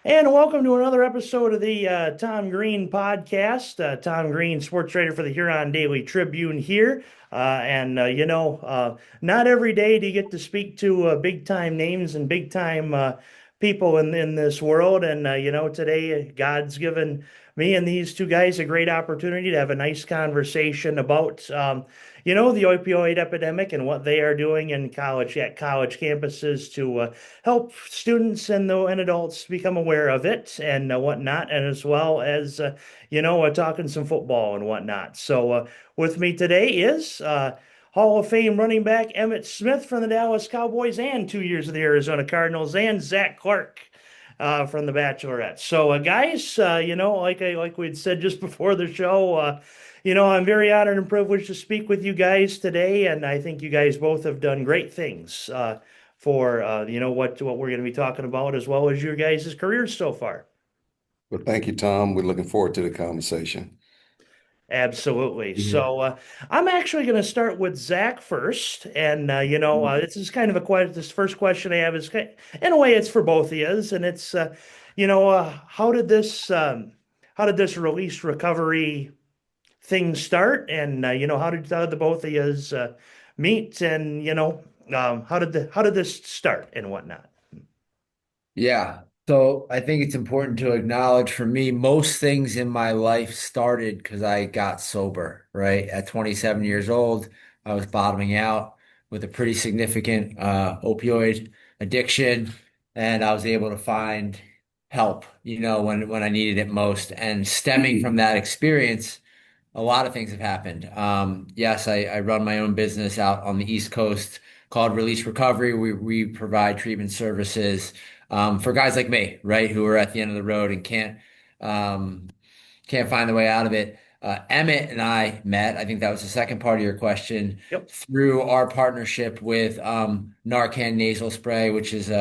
And welcome to another episode of the Tom Green podcast. Tom Green, sports writer for the Huron Daily Tribune here. Not every day do you get to speak to big time names and big time people in this world. Today God's given me and these two guys a great opportunity to have a nice conversation about the opioid epidemic and what they are doing in college campuses to help students and adults become aware of it and whatnot, and as well as talking some football and whatnot. With me today is Hall of Fame running back Emmitt Smith from the Dallas Cowboys and 2 years of the Arizona Cardinals, and Zac Clark from the Bachelorette. Guys, like we'd said just before the show, I'm very honored and privileged to speak with you guys today, and I think you guys both have done great things for what we're going to be talking about, as well as your guys' careers so far. Well, thank you, Tom. We're looking forward to the conversation. Absolutely. Yeah. I'm actually going to start with Zach first, and this is kind of a question. This first question I have is, in a way, it's for both of you, and it's, how did this release recovery thing start, and how did the both of you meet, and how did this start and whatnot? Yeah. So I think it's important to acknowledge for me, most things in my life started because I got sober, right? At 27 years old, I was bottoming out with a pretty significant opioid addiction, and I was able to find help, when I needed it most. And stemming from that experience, a lot of things have happened. Yes, I run my own business out on the East Coast called Release Recovery. We provide treatment services for guys like me, right, who are at the end of the road and can't find the way out of it. Emmett and I met, I think that was the second part of your question, Yep. through our partnership with Narcan nasal spray, which is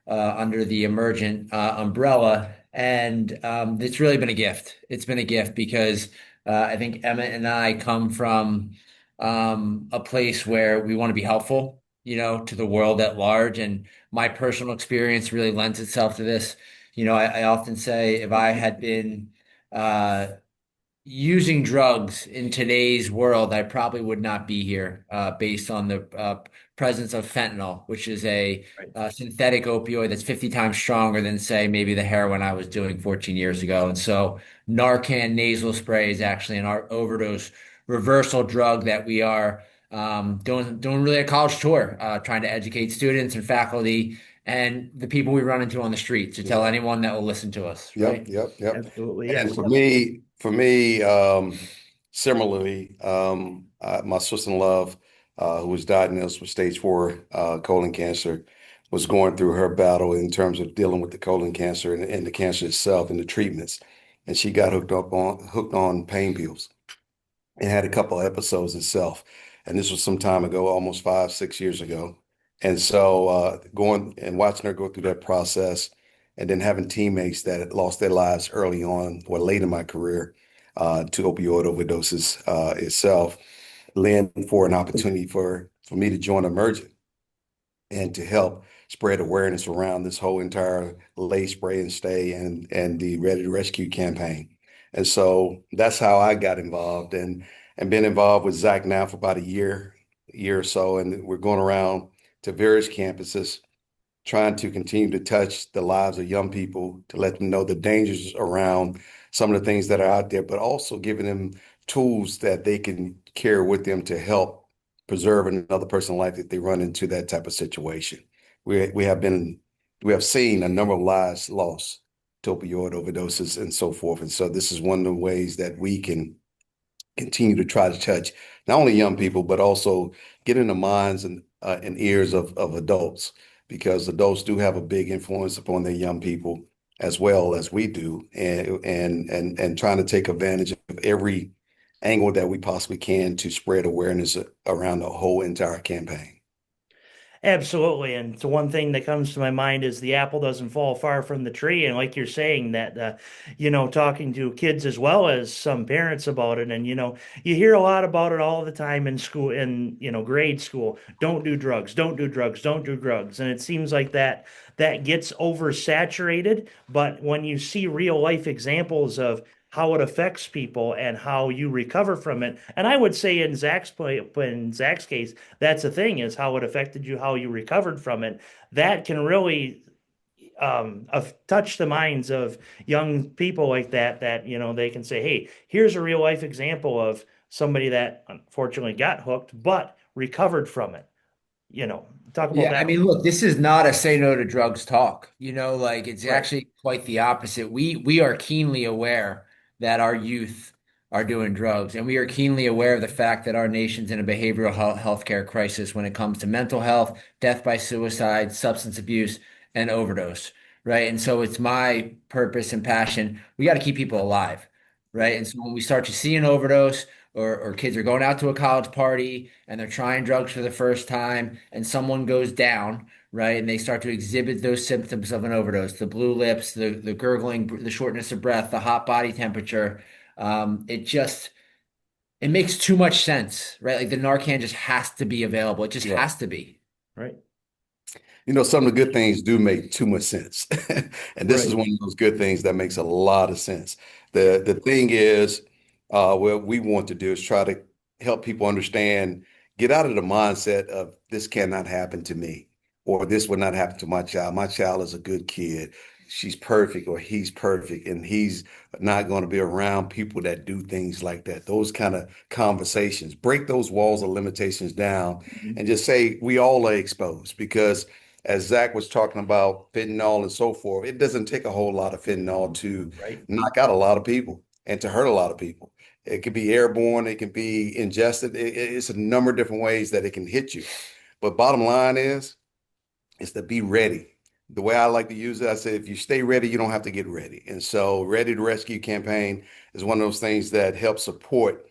under the Emergent umbrella. And it's really been a gift. It's been a gift because I think Emmett and I come from a place where we want to be helpful, to the world at large. And my personal experience really lends itself to this. I often say if I had been uh, using drugs in today's world, I probably would not be here based on the presence of fentanyl, which is a Right. synthetic opioid that's 50 times stronger than, say, maybe the heroin I was doing 14 years ago. And so Narcan nasal spray is actually an overdose reversal drug that we are doing really a college tour, trying to educate students and faculty and the people we run into on the street to tell Yeah. anyone that will listen to us, Yep. right? Yep. Yep. Absolutely. Yeah. And for me, similarly, my sister-in-law, who was diagnosed with stage 4 colon cancer, was going through her battle in terms of dealing with the colon cancer and the cancer itself and the treatments. And she got hooked on pain pills and had a couple of episodes itself. And this was some time ago, almost 5, 6 years ago. And so going and watching her go through that process and then having teammates that had lost their lives early on or late in my career to opioid overdoses itself, led for an opportunity for me to join Emergent and to help spread awareness around this whole entire Lay, Spray, and Stay and the Ready to Rescue campaign. And so that's how I got involved and been involved with Zach now for about a year or so. And we're going around to various campuses trying to continue to touch the lives of young people to let them know the dangers around some of the things that are out there, but also giving them tools that they can carry with them to help preserve another person's life if they run into that type of situation. We have seen a number of lives lost to opioid overdoses and so forth. And so this is one of the ways that we can continue to try to touch not only young people, but also get in the minds and ears of adults, because adults do have a big influence upon their young people as well as we do, and trying to take advantage of every angle that we possibly can to spread awareness around the whole entire campaign. Absolutely. And the one thing that comes to my mind is the apple doesn't fall far from the tree. And like you're saying, that, talking to kids as well as some parents about it. And, you hear a lot about it all the time in school, in, grade school. Don't do drugs, don't do drugs, don't do drugs. And it seems like that gets oversaturated. But when you see real life examples of how it affects people and how you recover from it, and I would say in Zach's case, that's the thing is how it affected you, how you recovered from it. That can really touch the minds of young people like that, they can say, hey, here's a real life example of somebody that unfortunately got hooked, but recovered from it. Talk about Yeah, I that. mean, look, this is not a say no to drugs talk. Like it's Right. actually quite the opposite. We are keenly aware that our youth are doing drugs, and we are keenly aware of the fact that our nation's in a behavioral health care crisis when it comes to mental health, death by suicide, substance abuse, and overdose, right? And so it's my purpose and passion. We got to keep people alive, right? And so when we start to see an overdose, or kids are going out to a college party and they're trying drugs for the first time and someone goes down, right? And they start to exhibit those symptoms of an overdose, the blue lips, the gurgling, the shortness of breath, the hot body temperature. It makes too much sense, right? Like the Narcan just has to be available. It just Yeah. has to be. Right. Some of the good things do make too much sense. And this is Right. one of those good things that makes a lot of sense. The thing is, what we want to do is try to help people understand, get out of the mindset of this cannot happen to me, or this would not happen to my child. My child is a good kid. She's perfect, or he's perfect, and he's not going to be around people that do things like that. Those kind of conversations, break those walls of limitations down Mhm. and just say we all are exposed because as Zach was talking about fentanyl and so forth, it doesn't take a whole lot of fentanyl to Right. knock out a lot of people and to hurt a lot of people. It can be airborne, it can be ingested. It's a number of different ways that it can hit you. But bottom line is to be ready. The way I like to use it, I say, if you stay ready, you don't have to get ready. And so, Ready to Rescue campaign is one of those things that helps support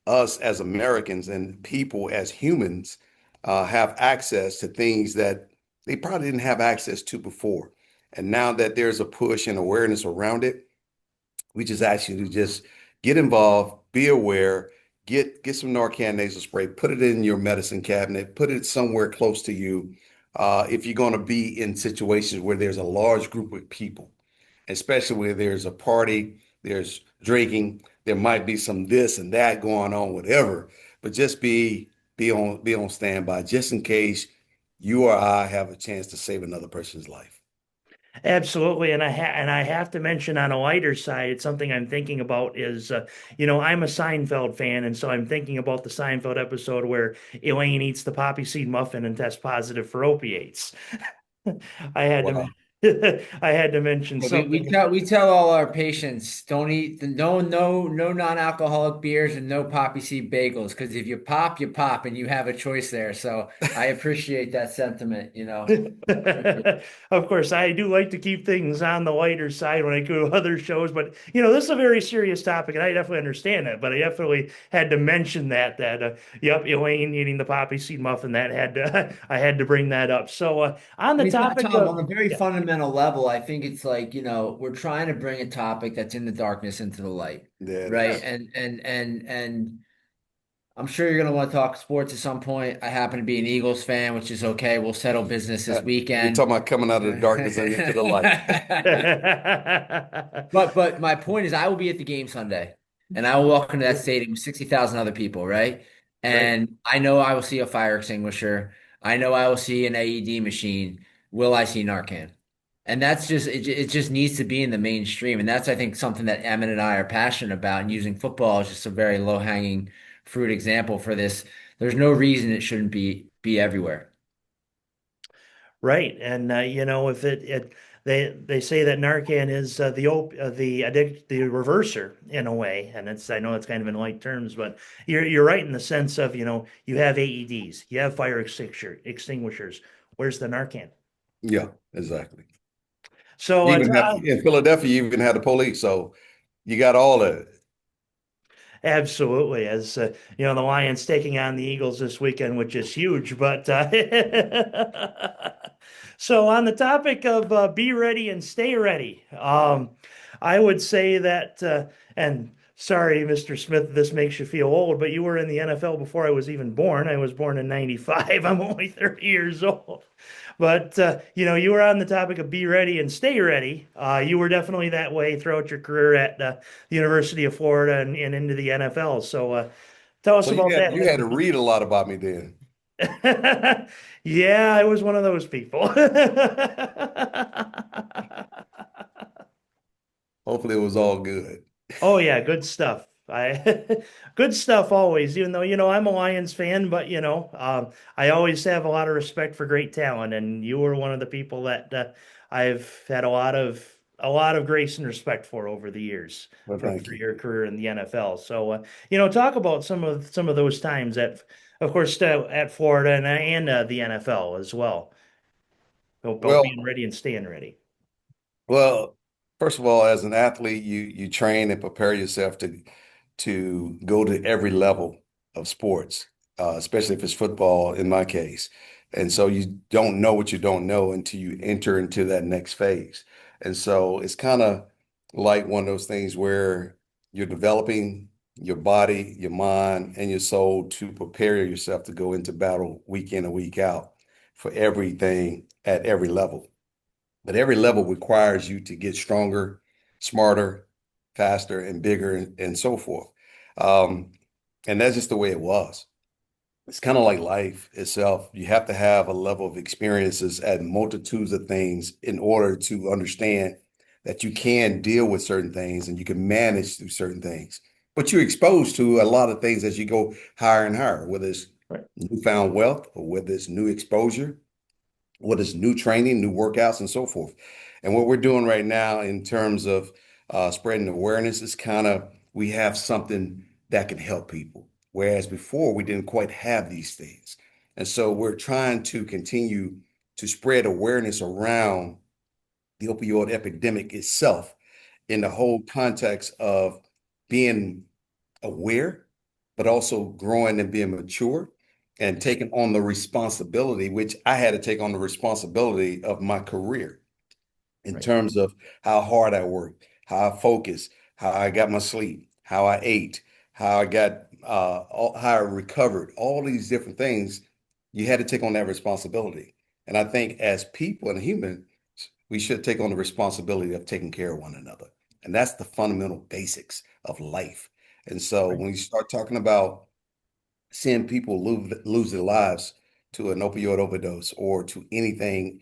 us as Americans and people as humans have access to things that they probably didn't have access to before. And now that there's a push and awareness around it, we just ask you to just get involved, be aware, get some Narcan nasal spray, put it in your medicine cabinet, put it somewhere close to you. If you're going to be in situations where there's a large group of people, especially where there's a party, there's drinking, there might be some this and that going on, whatever. But just be on standby just in case you or I have a chance to save another person's life. Absolutely, and I have to mention on a lighter side, it's something I'm thinking about is, I'm a Seinfeld fan, and so I'm thinking about the Seinfeld episode where Elaine eats the poppy seed muffin and tests positive for opiates. I had to, Wow. I had to mention Yeah, we something. tell we tell all our patients don't eat no non-alcoholic beers and no poppy seed bagels because if you pop and you have a choice there. So I appreciate that sentiment. Of course, I do like to keep things on the lighter side when I go to other shows, but this is a very serious topic, and I definitely understand that. But I definitely had to mention yep, Elaine eating the poppy seed muffin. That had to, I had to bring that up. So on I the mean, topic Tom, of on a very yeah, fundamental level, I think it's like, we're trying to bring a topic that's in the darkness into the light, There it right? is. And I'm sure you're going to want to talk sports at some point. I happen to be an Eagles fan, which is okay. We'll settle business this You're weekend. talking about coming out of the darkness and into the light. But my point is, I will be at the game Sunday, and I will walk into that stadium with 60,000 other people, right? right. And I know I will see a fire extinguisher. I know I will see an AED machine. Will I see Narcan? And that's just it just needs to be in the mainstream. And that's I think something that Emmett and I are passionate about. And using football is just a very low-hanging fruit example for this. There's no reason it shouldn't be everywhere. Right, and if they say that Narcan is the reverser in a way, and it's I know it's kind of in light terms, but you're right in the sense of you have AEDs, you have fire extinguishers. Where's the Narcan? Yeah, exactly. So You even have in Philadelphia, you even had the police. So you got all of it. Absolutely. As the Lions taking on the Eagles this weekend, which is huge. But so on the topic of be ready and stay ready, I would say that, and sorry, Mr. Smith, this makes you feel old, but you were in the NFL before I was even born. I was born in 95. I'm only 30 years old. But you were on the topic of be ready and stay ready. You were definitely that way throughout your career at the University of Florida and into the NFL. So tell us So about that. you had to read a lot about me then. Yeah, I was one of those people. Hopefully it was all good. Oh yeah, good stuff. I good stuff always, even though I'm a Lions fan, but I always have a lot of respect for great talent, and you were one of the people that I've had a lot of grace and respect for over the years Well, for thank you. your career in the NFL. So talk about some of those times at, of course, at Florida and the NFL as well, about Well, being ready and staying ready. Well, first of all, as an athlete, you train and prepare yourself to go to every level of sports, especially if it's football, in my case. And so you don't know what you don't know until you enter into that next phase. And so it's kind of like one of those things where you're developing your body, your mind, and your soul to prepare yourself to go into battle week in and week out for everything at every level. But every level requires you to get stronger, smarter, faster, and bigger, and so forth. Um, and that's just the way it was. It's kind of like life itself. You have to have a level of experiences at multitudes of things in order to understand that you can deal with certain things and you can manage through certain things. But you're exposed to a lot of things as you go higher and higher, whether it's Right, newfound wealth or whether it's new exposure, what is new training, new workouts, and so forth. And what we're doing right now in terms of spreading awareness is kind of we have something that can help people. Whereas before we didn't quite have these things. And so we're trying to continue to spread awareness around the opioid epidemic itself in the whole context of being aware, but also growing and being mature and taking on the responsibility, which I had to take on the responsibility of my career in right, terms of how hard I worked, how I focused, how I got my sleep, how I ate, how I got, how I recovered, all these different things. You had to take on that responsibility. And I think as people and humans, we should take on the responsibility of taking care of one another. And that's the fundamental basics of life. And so right. when you start talking about seeing people lose their lives to an opioid overdose or to anything,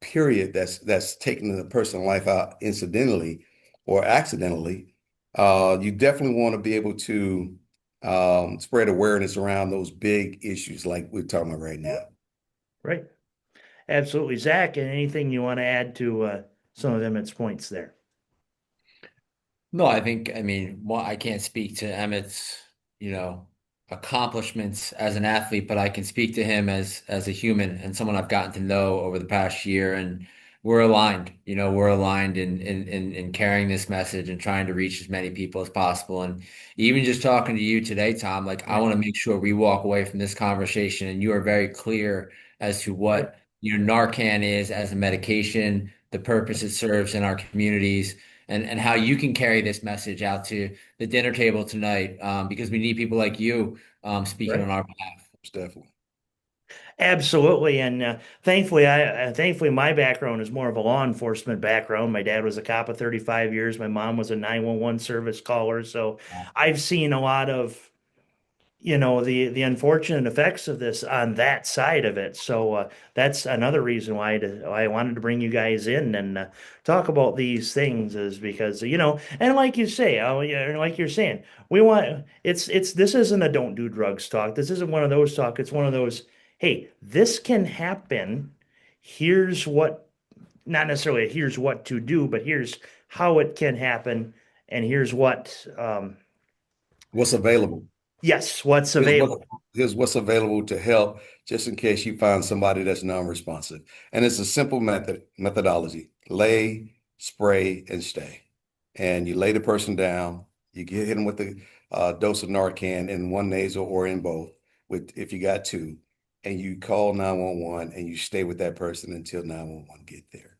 period, that's taking a person's life out incidentally or accidentally, you definitely want to be able to spread awareness around those big issues like we're talking about right now. Right. Absolutely. Zach, and anything you want to add to some of Emmett's points there? No, I mean, I can't speak to Emmett's, you know, accomplishments as an athlete, but I can speak to him as a human and someone I've gotten to know over the past year. And we're aligned, we're aligned in carrying this message and trying to reach as many people as possible. And even just talking to you today, Tom, like I Right. want to make sure we walk away from this conversation and you are very clear as to Right. what, Narcan is as a medication, the purpose it serves in our communities and how you can carry this message out to the dinner table tonight, because we need people like you speaking Right. on our behalf. Definitely. Absolutely. And thankfully, my background is more of a law enforcement background. My dad was a cop of 35 years. My mom was a 911 service caller. So I've seen a lot of the unfortunate effects of this on that side of it. So that's another reason why I wanted to bring you guys in and talk about these things is because and like you say, yeah, like you're saying, we want it's this isn't a don't do drugs talk. This isn't one of those talk. It's one of those, hey, this can happen. Here's what, not necessarily here's what to do, but here's how it can happen, and here's what What's available? yes, what's Here's what available. here's what's available to help just in case you find somebody that's non-responsive. And it's a simple methodology. Lay, spray, and stay. And you lay the person down, You get hit them with the dose of Narcan in one nasal or in both, with if you got two, and you call 911 and you stay with that person until 911 get there.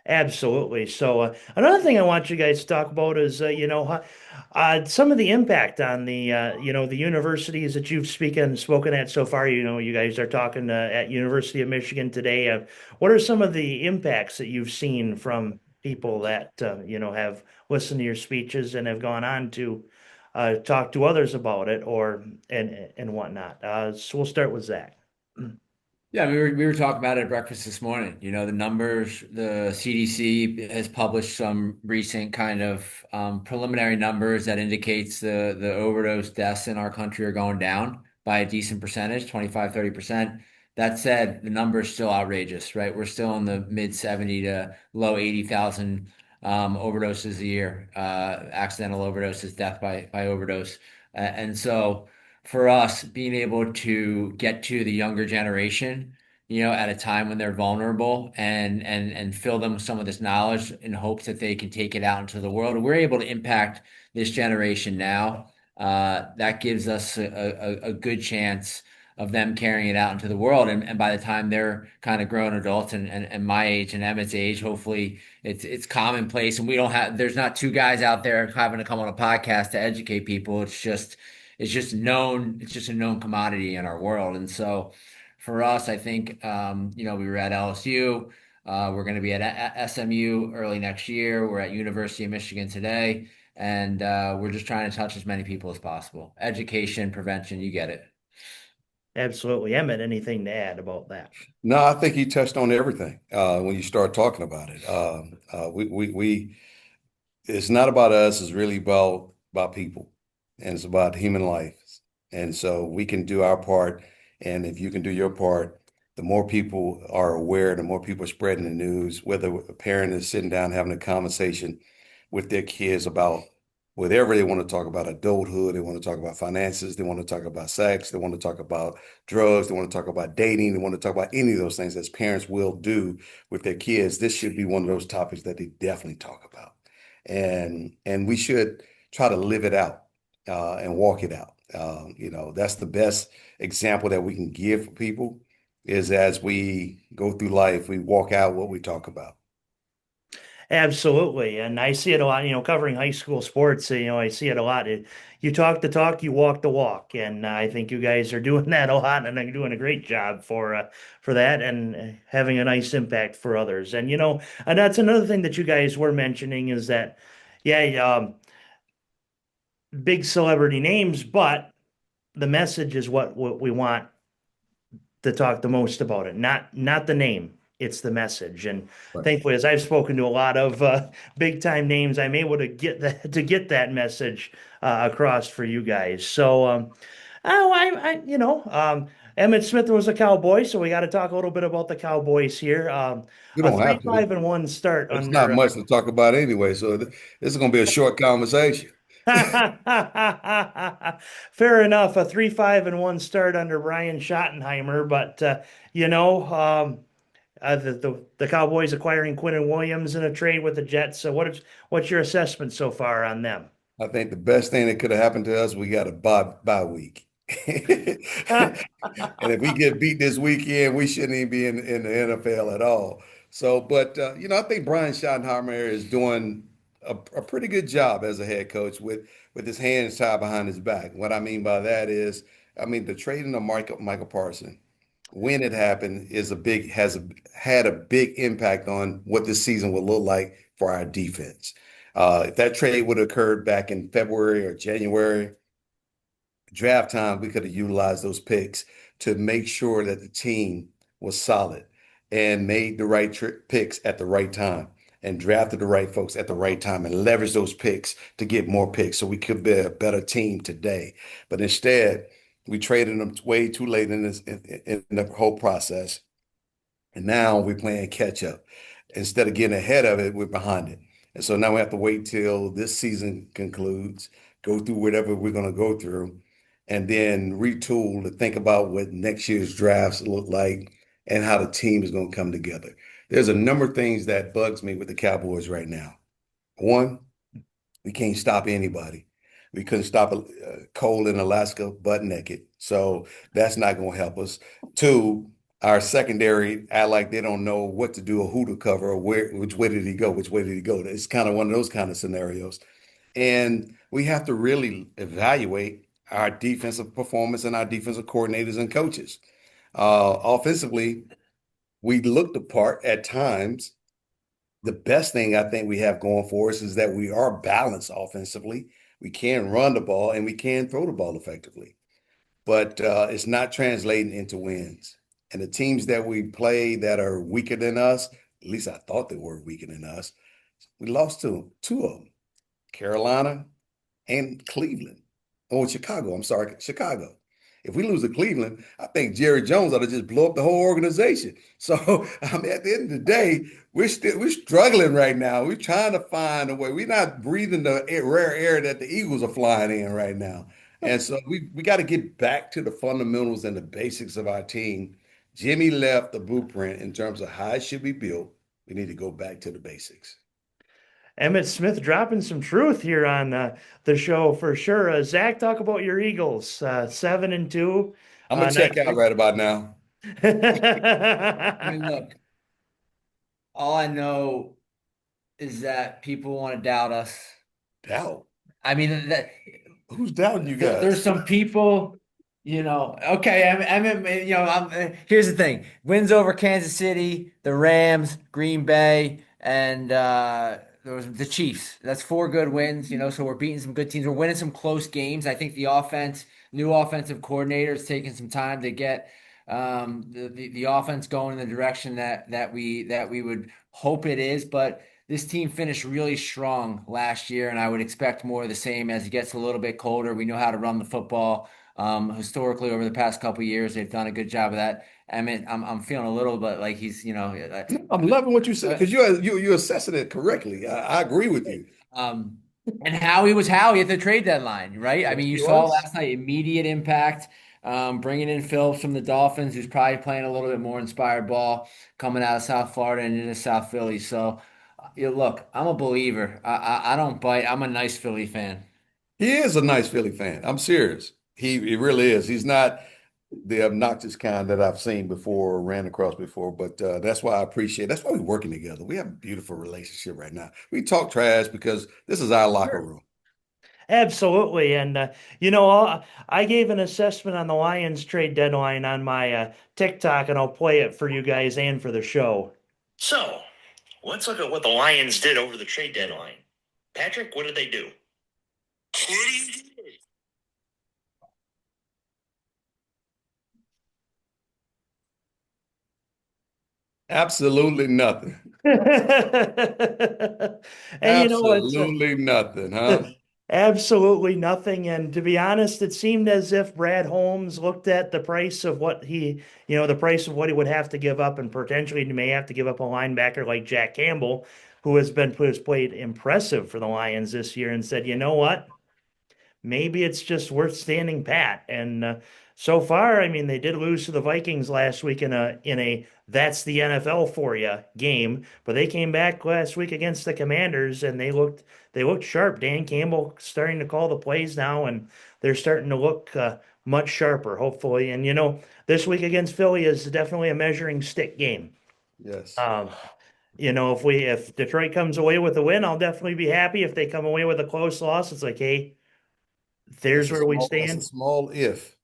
Absolutely. So another thing I want you guys to talk about is, some of the impact on the, the universities that you've spoken at so far. You know, you guys are talking at University of Michigan today. What are some of the impacts that you've seen from people that, have listened to your speeches and have gone on to talk to others about it or and whatnot? So we'll start with Zach. Yeah, we were talking about it at breakfast this morning. You know, the numbers, the CDC has published some recent kind of preliminary numbers that indicates the overdose deaths in our country are going down by a decent percentage, 25-30%. That said, the number is still outrageous, right? We're still in the mid 70 to low 80,000 overdoses a year, accidental overdoses, death by overdose. And so for us being able to get to the younger generation, at a time when they're vulnerable and fill them with some of this knowledge in hopes that they can take it out into the world. And we're able to impact this generation now. That gives us a good chance of them carrying it out into the world. And by the time they're kind of grown adults and my age and Emmett's age, hopefully it's commonplace and we don't have there's not two guys out there having to come on a podcast to educate people. It's just a known commodity in our world. And so for us, I think, we were at LSU. We're going to be at SMU early next year. We're at University of Michigan today. And we're just trying to touch as many people as possible. Education, prevention, you get it. Absolutely. Emmett, anything to add about that? No, I think you touched on everything when you start talking about it. We it's not about us, it's really about people and it's about human lives. And so we can do our part. And if you can do your part, the more people are aware, the more people are spreading the news, whether a parent is sitting down having a conversation with their kids about whatever they want to talk about, adulthood, they want to talk about finances, they want to talk about sex, they want to talk about drugs, they want to talk about dating, they want to talk about any of those things as parents will do with their kids. This should be one of those topics that they definitely talk about. And we should try to live it out and walk it out. That's the best example that we can give for people is as we go through life, we walk out what we talk about. Absolutely. And I see it a lot, covering high school sports, I see it a lot. You talk the talk, you walk the walk. And I think you guys are doing that a lot and are doing a great job for that and having a nice impact for others. And, and that's another thing that you guys were mentioning is that, yeah, big celebrity names, but the message is what we want to talk the most about it, not the name. It's the message. And Right. thankfully, as I've spoken to a lot of big time names, I'm able to get that message across for you guys. So, Emmitt Smith was a Cowboy, so we got to talk a little bit about the Cowboys here. We A don't three, have to. five, and one start It's not under. much to talk about anyway. So this is going to be a short conversation. Fair enough. A 3-5-1 start under Brian Schottenheimer, but the Cowboys acquiring Quinn Williams in a trade with the Jets. So what's your assessment so far on them? I think the best thing that could have happened to us, we got a bye week. And if we get beat this weekend, we shouldn't even be in the NFL at all. So, but I think Brian Schottenheimer is doing a pretty good job as a head coach with his hands tied behind his back. What I mean by that is, I mean the trading of Michael Parsons when it happened had a big impact on what this season will look like for our defense. If that trade would have occurred back in February or January, draft time, we could have utilized those picks to make sure that the team was solid and made the right picks at the right time and drafted the right folks at the right time and leveraged those picks to get more picks so we could be a better team today. But instead, we traded them way too late in the whole process. And now we're playing catch up. Instead of getting ahead of it, we're behind it. And so now we have to wait till this season concludes, go through whatever we're going to go through, and then retool to think about what next year's drafts look like and how the team is going to come together. There's a number of things that bugs me with the Cowboys right now. One, We can't stop anybody. We couldn't stop coal in Alaska butt naked. So that's not going to help us. Two, our secondary act like they don't know what to do or who to cover or which way did he go? Which way did he go? It's kind of one of those kind of scenarios. And we have to really evaluate our defensive performance and our defensive coordinators and coaches. Offensively, we looked the part at times. The best thing I think we have going for us is that we are balanced offensively. We can run the ball and we can throw the ball effectively, but it's not translating into wins. And the teams that we play that are weaker than us, at least I thought they were weaker than us, we lost to two of them, Carolina and Cleveland. Oh, Chicago. I'm sorry, Chicago. If we lose to Cleveland, I think Jerry Jones ought to just blow up the whole organization. So, I mean, at the end of the day, we're struggling right now. We're trying to find a way. We're not breathing the rare air that the Eagles are flying in right now. And so we got to get back to the fundamentals and the basics of our team. Jimmy left the blueprint in terms of how it should be built. We need to go back to the basics. Emmitt Smith dropping some truth here on the show for sure. Zach, talk about your Eagles, 7-2. I'm gonna check Nice. out right about now. I mean, look, all I know is that people want to doubt us. Doubt. I mean, Who's doubting you there's guys? some people, okay, here's the thing. Wins over Kansas City, the Rams, Green Bay, and there was the Chiefs. That's four good wins, so we're beating some good teams. We're winning some close games. I think the new offensive coordinator is taking some time to get the offense going in the direction that we would hope it is, but this team finished really strong last year, and I would expect more of the same as it gets a little bit colder. We know how to run the football. Historically, over the past couple of years, they've done a good job of that. I mean, I'm feeling a little bit like he's, I'm loving what you said because you're assessing it correctly. I agree with you. um, and Howie was Howie at the trade deadline, right? I Yes, mean, you he saw was. last night immediate impact. Bringing in Phillips from the Dolphins, who's probably playing a little bit more inspired ball coming out of South Florida and into South Philly. So, look, I'm a believer. I don't bite. I'm a nice Philly fan. He is a nice Philly fan. I'm serious. He really is. He's not the obnoxious kind that I've seen before or ran across before, but that's why I appreciate. That's why we're working together. We have a beautiful relationship right now. We talk trash because this is our locker Sure. room. Absolutely. And, I gave an assessment on the Lions trade deadline on my TikTok, and I'll play it for you guys and for the show. So let's look at what the Lions did over the trade deadline. Patrick, what did they do? Absolutely nothing. And it's Absolutely nothing, huh? absolutely nothing. And to be honest, it seemed as if Brad Holmes looked at the price of the price of what he would have to give up, and potentially he may have to give up a linebacker like Jack Campbell, who has played impressive for the Lions this year, and said, you know what? Maybe it's just worth standing pat. And so far, I mean, they did lose to the Vikings last week in a that's the NFL for you game, but they came back last week against the Commanders and they looked sharp. Dan Campbell starting to call the plays now, and they're starting to look much sharper, hopefully. And this week against Philly is definitely a measuring stick game. Yes. Um, if Detroit comes away with a win, I'll definitely be happy. If they come away with a close loss, it's like, hey, there's where we That's a stand. small if.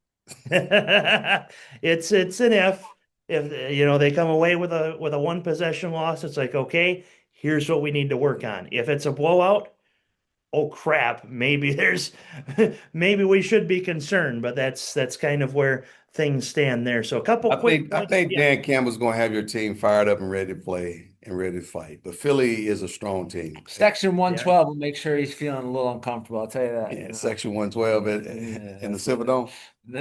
It's an if they come away with a one possession loss, it's like, okay, here's what we need to work on. If it's a blowout, oh crap, maybe there's maybe we should be concerned, but that's kind of where things stand there. So a couple I quick think I points. think Yeah. Dan Campbell's going to have your team fired up and ready to play and ready to fight. But Philly is a strong team. Section Yeah. 112 will make sure he's feeling a little uncomfortable. I'll tell you that. Yeah, Section 112 Yeah, in the Silverdome.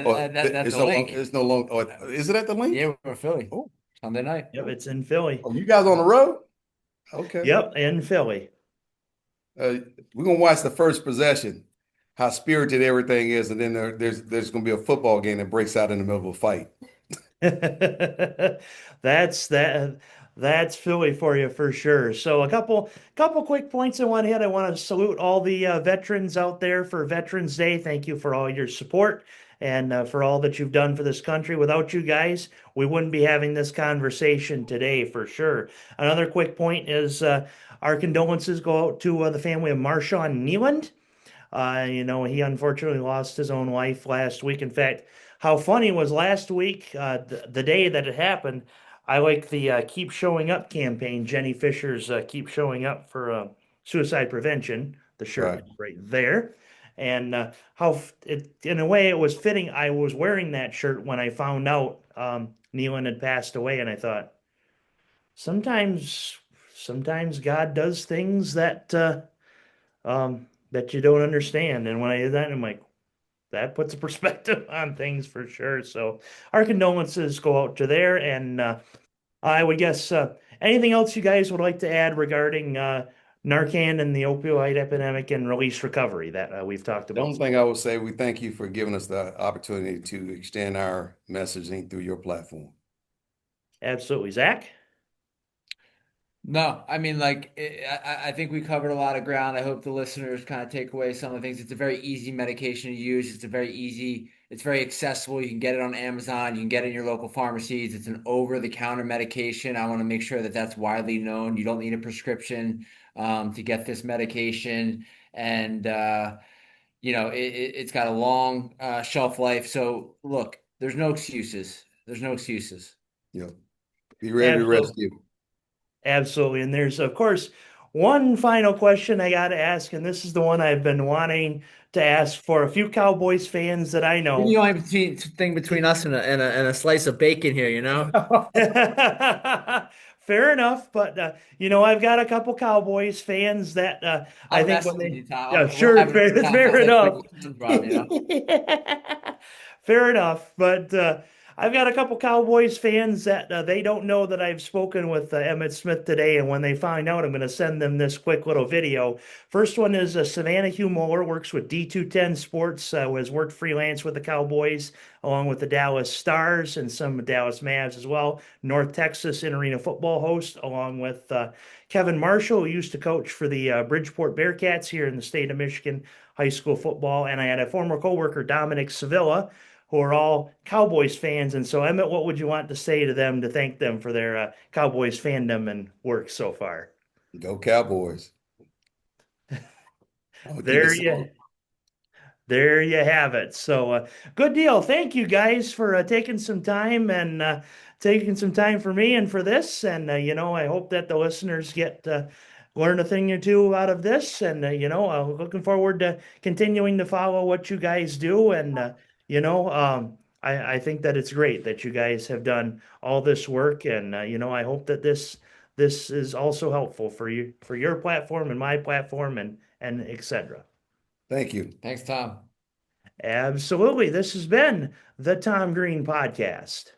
Or that's it's the no long, link. it's no long. Or is it at the link? Yeah, we're Philly Oh, Sunday night. Yep, it's in Philly. oh, you guys on the road? Okay. Yep, in Philly. Uh, we're gonna watch the first possession, how spirited everything is, and then there's gonna be a football game that breaks out in the middle of a fight. That's that. That's Philly for you for sure. So a couple quick points I want to hit. I want to salute all the veterans out there for Veterans Day. Thank you for all your support and for all that you've done for this country. Without you guys, we wouldn't be having this conversation today for sure. Another quick point is our condolences go out to the family of Marshawn Nealand. He unfortunately lost his own wife last week. In fact, how funny was last week, the day that it happened, I like the Keep Showing Up campaign, Jenny Fisher's Keep Showing Up for suicide prevention. The shirt Right. is right there. And in a way, it was fitting. I was wearing that shirt when I found out Nealon had passed away, and I thought, sometimes, sometimes God does things that you don't understand. And when I did that, I'm like, that puts a perspective on things for sure. So our condolences go out to there. And I would guess anything else you guys would like to add regarding Narcan and the opioid epidemic and release recovery that we've talked The about. only thing I would say, we thank you for giving us the opportunity to extend our messaging through your platform. Absolutely. Zach? No, I mean, like, I think we covered a lot of ground. I hope the listeners kind of take away some of the things. It's a very easy medication to use. It's very accessible. You can get it on Amazon. You can get it in your local pharmacies. It's an over-the-counter medication. I want to make sure that that's widely known. You don't need a prescription to get this medication. And, it's got a long shelf life. So, look, there's no excuses. There's no excuses. Yeah. Be ready to Absolutely. rescue. Absolutely. And there's, of course, one final question I got to ask, and this is the one I've been wanting to ask for a few Cowboys fans that I You're the know. only thing between us and a slice of bacon here, you know? Fair enough, but I've got a couple Cowboys fans that I I'm think when messing with they, you, Tom. yeah, We're sure, having a fair, good time. fair That's where enough. it comes from, you know? Fair enough, but I've got a couple Cowboys fans that they don't know that I've spoken with Emmitt Smith today, and when they find out, I'm going to send them this quick little video. First one is Savannah Hugh Muller, works with D210 Sports, has worked freelance with the Cowboys, along with the Dallas Stars and some Dallas Mavs as well. North Texas in-arena football host, along with Kevin Marshall, who used to coach for the Bridgeport Bearcats here in the state of Michigan, high school football. And I had a former coworker, Dominic Sevilla, who are all Cowboys fans. And so, Emmett, what would you want to say to them to thank them for their Cowboys fandom and work so far? Go Cowboys. I'm gonna keep it There you simple. There you have it. So, good deal. Thank you guys for taking some time and taking some time for me and for this. And, I hope that the listeners get learn a thing or two out of this. And, looking forward to continuing to follow what you guys do. And, I think that it's great that you guys have done all this work. And, I hope that this is also helpful for you, for your platform and my platform and et cetera. Thank you. Thanks, Tom. Absolutely. This has been the Tom Green Podcast.